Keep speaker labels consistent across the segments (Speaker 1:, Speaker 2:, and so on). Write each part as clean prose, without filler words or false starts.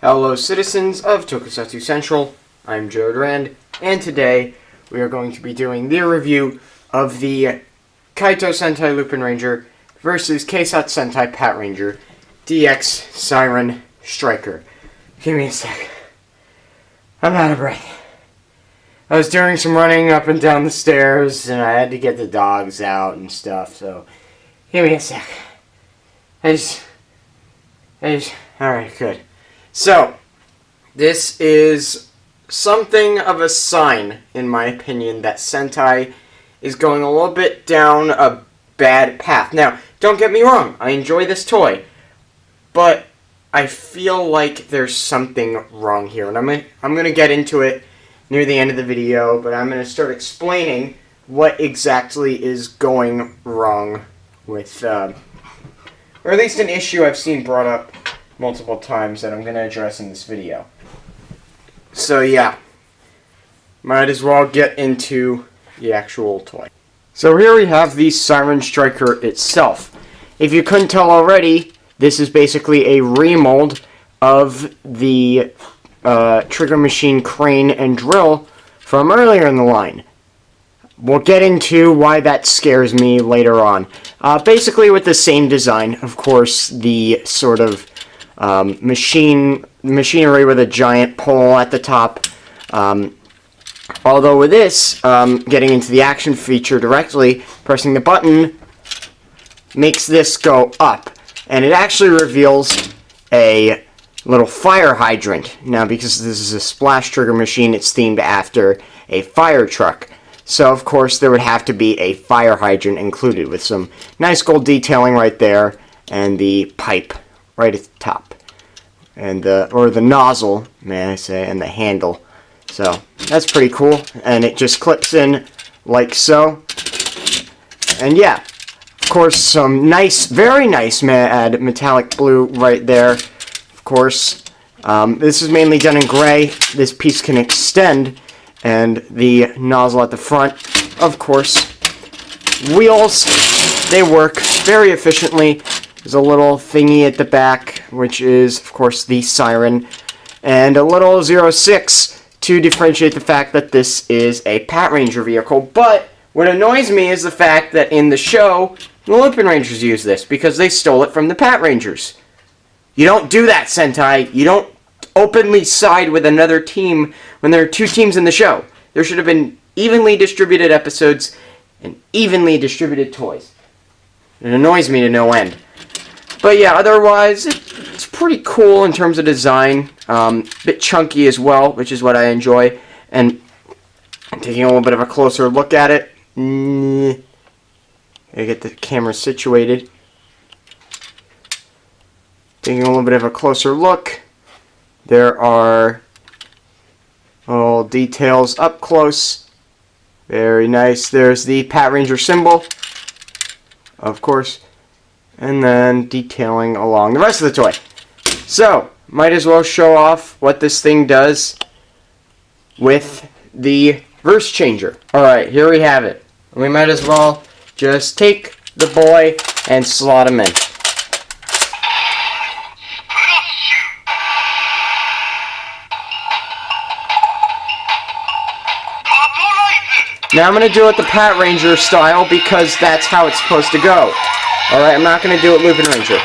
Speaker 1: Hello citizens of Tokusatsu Central, I'm Jared Rand, and today we are going to be doing the review of the Kaitou Sentai Lupinranger versus Keisatsu Sentai Patranger DX Siren Striker. Give me a sec. I'm out of breath. I was doing some running up and down the stairs and I had to get the dogs out and stuff, so give me a sec. Alright, good. So, this is something of a sign, in my opinion, that Sentai is going a little bit down a bad path. Now, don't get me wrong, I enjoy this toy, but I feel like there's something wrong here, and I'm going to get into it near the end of the video, but I'm going to start explaining what exactly is going wrong with, or at least an issue I've seen brought up multiple times that I'm going to address in this video. So yeah, might as well get into the actual toy. So here we have the Siren Striker itself. If you couldn't tell already, this is basically a remold of the trigger machine crane and drill from earlier in the line. We'll get into why that scares me later on. Basically with the same design, of course, the sort of machinery with a giant pole at the top. Although with this, getting into the action feature directly, pressing the button makes this go up. And it actually reveals a little fire hydrant. Now, because this is a splash trigger machine, it's themed after a fire truck. So, of course, there would have to be a fire hydrant included with some nice gold detailing right there and the pipe right at the top. And the nozzle, may I say, and the handle. So, that's pretty cool. And it just clips in like so. And yeah, of course, some nice, very nice, may I add, metallic blue right there. Of course, this is mainly done in gray. This piece can extend, and the nozzle at the front, of course. Wheels, they work very efficiently. There's a little thingy at the back, which is, of course, the siren, and a little 06 to differentiate the fact that this is a Patranger vehicle. But what annoys me is the fact that in the show, the Lupinrangers use this, because they stole it from the Patrangers. You don't do that, Sentai. You don't openly side with another team when there are two teams in the show. There should have been evenly distributed episodes and evenly distributed toys. It annoys me to no end. But yeah, otherwise, it's pretty cool in terms of design. Bit chunky as well, which is what I enjoy. And taking a little bit of a closer look at it. Gotta get the camera situated. Taking a little bit of a closer look. There are little details up close. Very nice. There's the Patranger symbol, of course. And then detailing along the rest of the toy. So, might as well show off what this thing does with the verse changer. Alright, here we have it. We might as well just take the boy and slot him in. Now I'm going to do it the Patranger style because that's how it's supposed to go. Alright, I'm not going to do it Lupinranger.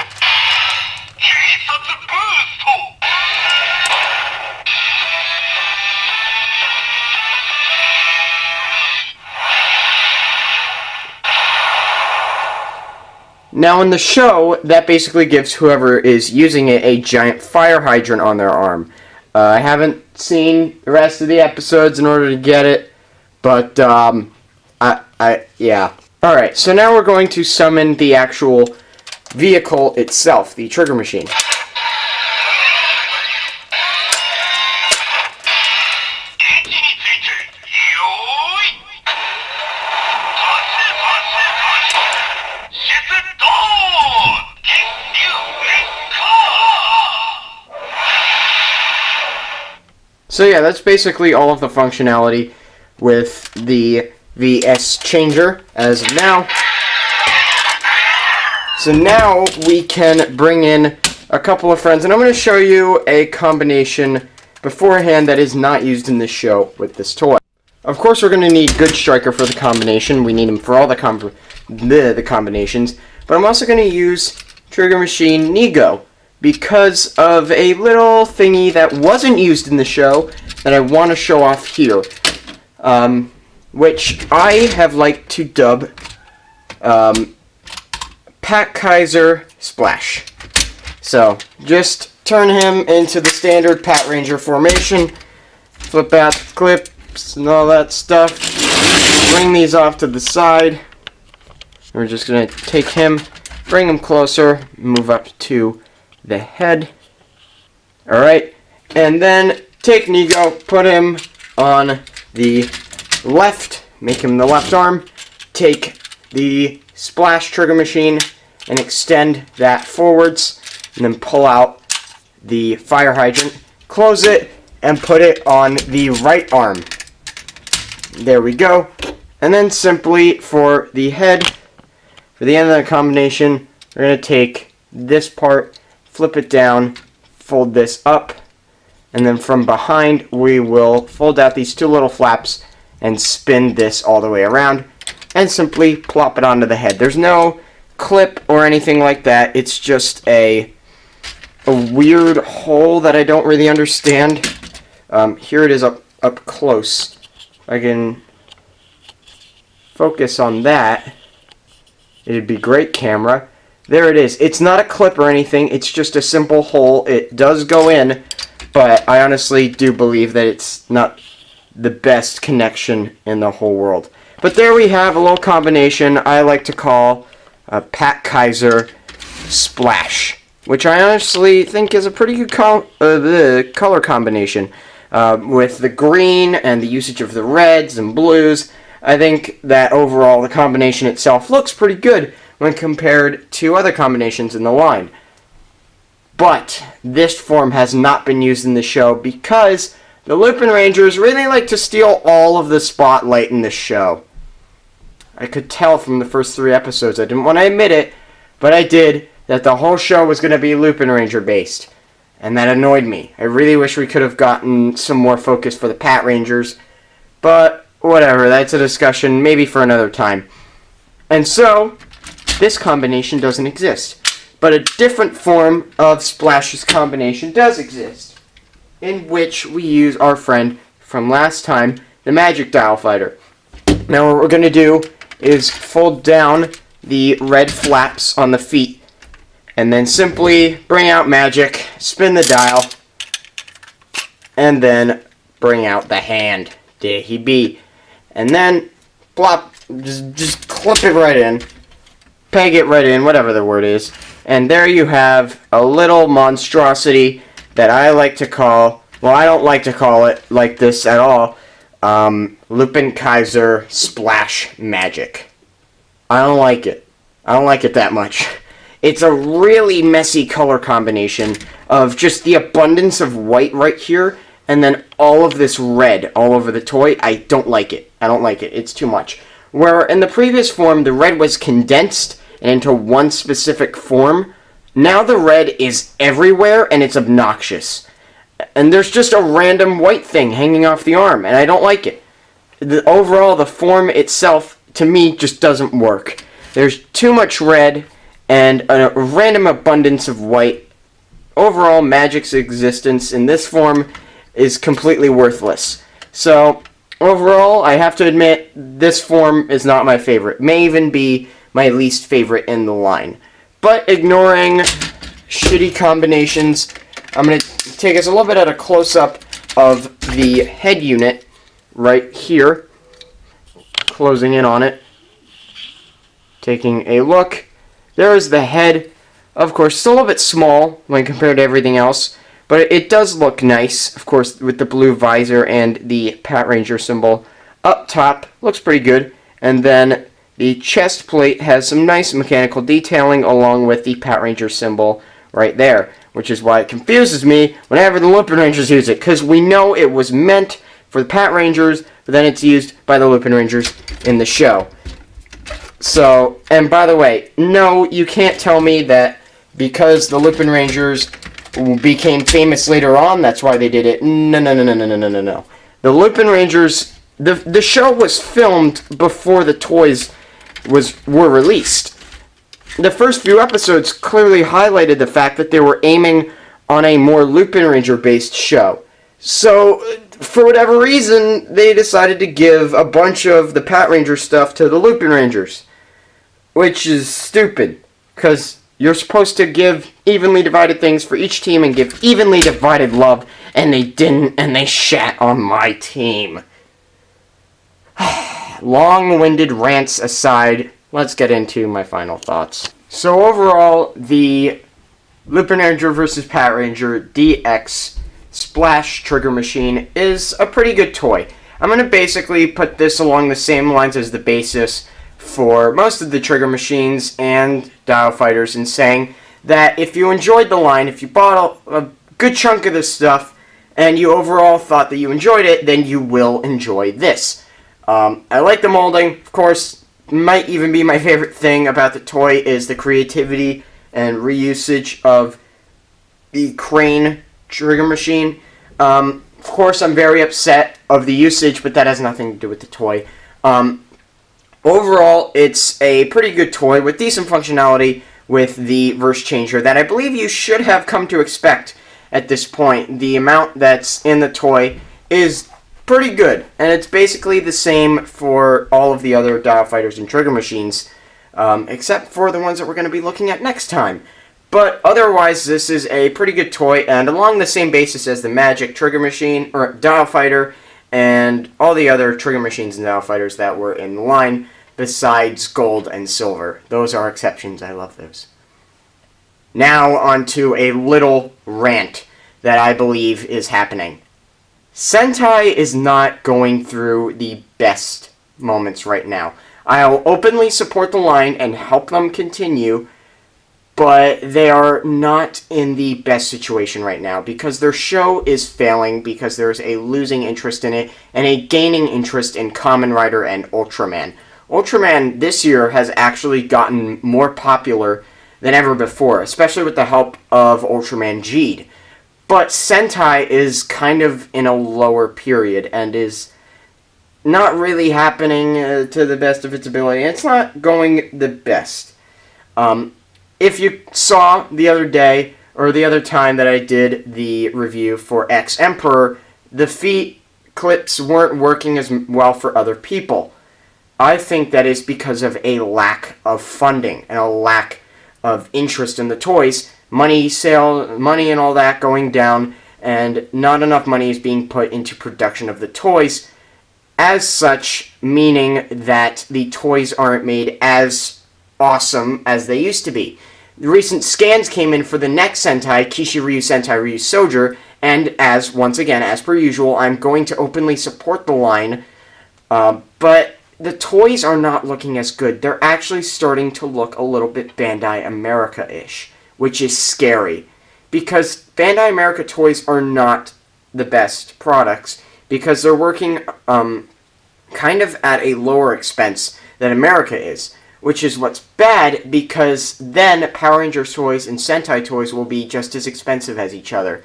Speaker 1: Now in the show, that basically gives whoever is using it a giant fire hydrant on their arm. I haven't seen the rest of the episodes in order to get it, but, yeah. Alright, so now we're going to summon the actual vehicle itself, the trigger machine. So yeah, that's basically all of the functionality with the VS changer as of now. So now we can bring in a couple of friends, and I'm going to show you a combination beforehand that is not used in this show with this toy. Of course, we're going to need Good Striker for the combination. We need him for all the combinations. But I'm also going to use Tirgger Machine Nego because of a little thingy that wasn't used in the show that I want to show off here, which I have liked to dub Patranger Splash. So, just turn him into the standard Patranger formation, flip out the clips and all that stuff, bring these off to the side. We're just going to take him, bring him closer, move up to the head. Alright, and then take Nego, put him on the left, make him the left arm, take the Splash Trigger Machine and extend that forwards, and then pull out the fire hydrant, close it, and put it on the right arm. There we go. And then simply for the head, for the end of the combination, we're going to take this part, flip it down, fold this up, and then from behind we will fold out these two little flaps and spin this all the way around and simply plop it onto the head. There's no clip or anything like that. It's just a weird hole that I don't really understand. Here it is up close. I can focus on that. It'd be great, camera. There it is. It's not a clip or anything. It's just a simple hole. It does go in, but I honestly do believe that it's not the best connection in the whole world. But there we have a little combination I like to call Patranger Splash, which I honestly think is a pretty good color combination. With the green and the usage of the reds and blues, I think that overall the combination itself looks pretty good when compared to other combinations in the line. But this form has not been used in the show because the Lupinrangers really like to steal all of the spotlight in the show. I could tell from the first 3 episodes, I didn't want to admit it, but I did, that the whole show was going to be Lupinranger based. And that annoyed me. I really wish we could have gotten some more focus for the Patrangers, but whatever, that's a discussion maybe for another time. And so, this combination doesn't exist. But a different form of Splash's combination does exist, in which we use our friend from last time, the Magic Dial Fighter. Now what we're going to do is fold down the red flaps on the feet, and then simply bring out Magic, spin the dial, and then bring out the hand. There he be. And then, plop, just clip it right in, peg it right in, whatever the word is, and there you have a little monstrosity that I like to call, well, I don't like to call it like this at all, Lupinrangers Splash Magic. I don't like it. I don't like it that much. It's a really messy color combination of just the abundance of white right here, and then all of this red all over the toy. I don't like it. I don't like it. It's too much. Where in the previous form, the red was condensed and into one specific form, now the red is everywhere and it's obnoxious. And there's just a random white thing hanging off the arm, and I don't like it. Overall, the form itself, to me, just doesn't work. There's too much red and a random abundance of white. Overall, Magic's existence in this form is completely worthless. So, overall, I have to admit, this form is not my favorite. May even be my least favorite in the line. But ignoring shitty combinations, I'm going to take us a little bit at a close-up of the head unit right here. Closing in on it. Taking a look. There is the head. Of course, still a little bit small when compared to everything else, but it does look nice, of course, with the blue visor and the Patranger symbol. Up top, looks pretty good, and then the chest plate has some nice mechanical detailing along with the Patranger symbol right there, which is why it confuses me whenever the Lupinrangers use it, because we know it was meant for the Patrangers, but then it's used by the Lupinrangers in the show. So, and by the way, no, you can't tell me that because the Lupinrangers became famous later on, that's why they did it. No. The Lupinrangers, the show was filmed before the toys were released. The first few episodes clearly highlighted the fact that they were aiming on a more Lupinranger-based show. So, for whatever reason, they decided to give a bunch of the Patranger stuff to the Lupinrangers. Which is stupid, because you're supposed to give evenly divided things for each team and give evenly divided love, and they didn't, and they shat on my team. Long-winded rants aside, let's get into my final thoughts. So overall, the Lupinranger vs. Patranger DX Splash Trigger Machine is a pretty good toy. I'm going to basically put this along the same lines as the basis for most of the Trigger Machines and Dial Fighters, in saying that if you enjoyed the line, if you bought a good chunk of this stuff, and you overall thought that you enjoyed it, then you will enjoy this. I like the molding, of course. Might even be my favorite thing about the toy is the creativity and reusage of the crane trigger machine. Of course, I'm very upset of the usage, but that has nothing to do with the toy. Overall, it's a pretty good toy with decent functionality with the verse changer that I believe you should have come to expect at this point. The amount that's in the toy is pretty good, and it's basically the same for all of the other Dial Fighters and Trigger Machines, except for the ones that we're going to be looking at next time. But otherwise, this is a pretty good toy, and along the same basis as the Magic Trigger Machine, or Dial Fighter, and all the other Trigger Machines and Dial Fighters that were in the line, besides Gold and Silver. Those are exceptions, I love those. Now onto a little rant that I believe is happening. Sentai is not going through the best moments right now. I'll openly support the line and help them continue, but they are not in the best situation right now because their show is failing because there's a losing interest in it and a gaining interest in Kamen Rider and Ultraman. Ultraman this year has actually gotten more popular than ever before, especially with the help of Ultraman Geed. But Sentai is kind of in a lower period and is not really happening to the best of its ability. It's not going the best. If you saw the other day, or the other time that I did the review for X Emperor, the feet clips weren't working as well for other people. I think that is because of a lack of funding and a lack of interest in the toys. Money and all that going down, and not enough money is being put into production of the toys. As such, meaning that the toys aren't made as awesome as they used to be. The recent scans came in for the next Sentai, Kishi Ryu Sentai Ryu Soldier, and once again, as per usual, I'm going to openly support the line, but the toys are not looking as good. They're actually starting to look a little bit Bandai America-ish, which is scary, because Bandai America toys are not the best products, because they're working kind of at a lower expense than America is, which is what's bad, because then Power Rangers toys and Sentai toys will be just as expensive as each other,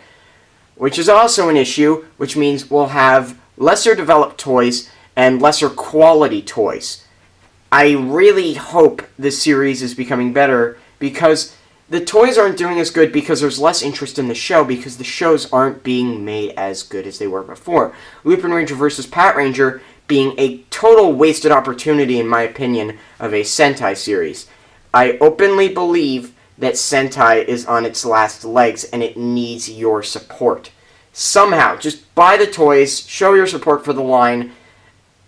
Speaker 1: which is also an issue, which means we'll have lesser developed toys and lesser quality toys. I really hope this series is becoming better, because the toys aren't doing as good because there's less interest in the show, because the shows aren't being made as good as they were before. Lupinranger vs. Patranger being a total wasted opportunity, in my opinion, of a Sentai series. I openly believe that Sentai is on its last legs and it needs your support. Somehow, just buy the toys, show your support for the line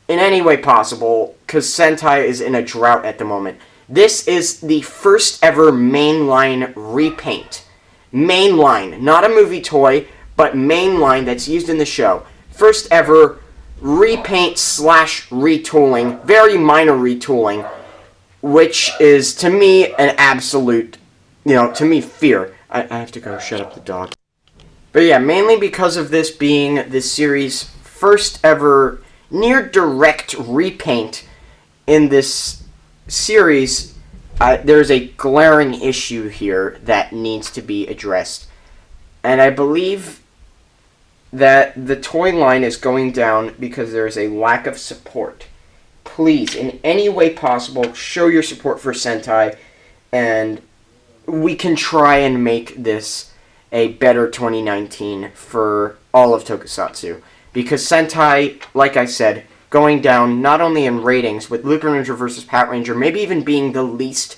Speaker 1: in any way possible, because Sentai is in a drought at the moment. This is the first ever mainline repaint. Mainline, not a movie toy, but mainline that's used in the show. First ever repaint / retooling, very minor retooling, which is, to me, an absolute, to me, fear. I have to go shut up the dog. But yeah, mainly because of this being this series' first ever near direct repaint in this series, there's a glaring issue here that needs to be addressed. And I believe that the toy line is going down because there is a lack of support. Please, in any way possible, show your support for Sentai, and we can try and make this a better 2019 for all of Tokusatsu. Because Sentai, like I said, going down not only in ratings, with Lupinranger versus Patranger maybe even being the least,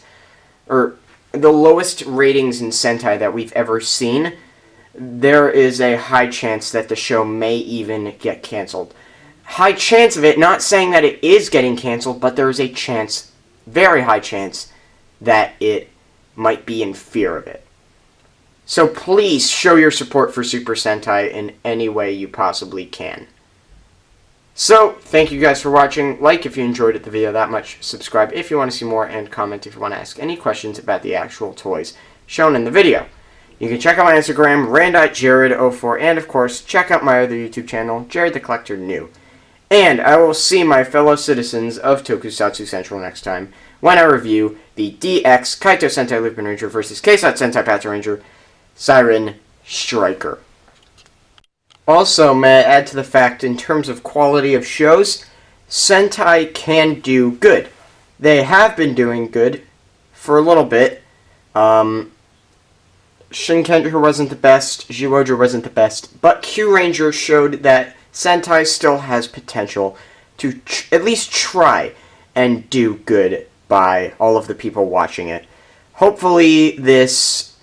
Speaker 1: or the lowest ratings in Sentai that we've ever seen, there is a high chance that the show may even get canceled. High chance of it, not saying that it is getting canceled, but there is a chance, very high chance, that it might be in fear of it. So please show your support for Super Sentai in any way you possibly can. So, thank you guys for watching. Like if you enjoyed the video that much, subscribe if you want to see more, and comment if you want to ask any questions about the actual toys shown in the video. You can check out my Instagram, rand.jared04, and of course, check out my other YouTube channel, Jared the Collector New. And I will see my fellow citizens of Tokusatsu Central next time, when I review the DX Kaitou Sentai Lupinranger versus Keisatsu Sentai Patranger Siren Striker. Also, may I add to the fact, in terms of quality of shows, Sentai can do good. They have been doing good for a little bit. Shinkenger wasn't the best, Zyuohger wasn't the best, but Q-Ranger showed that Sentai still has potential to at least try and do good by all of the people watching it. Hopefully this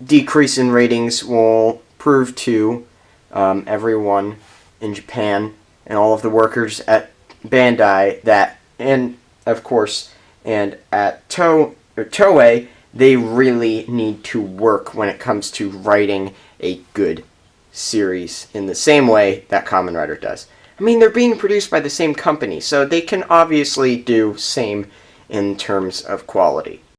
Speaker 1: decrease in ratings will prove to everyone in Japan and all of the workers at Bandai that, and of course, and at Toei, they really need to work when it comes to writing a good series in the same way that Kamen Rider does. I mean, they're being produced by the same company, so they can obviously do same in terms of quality.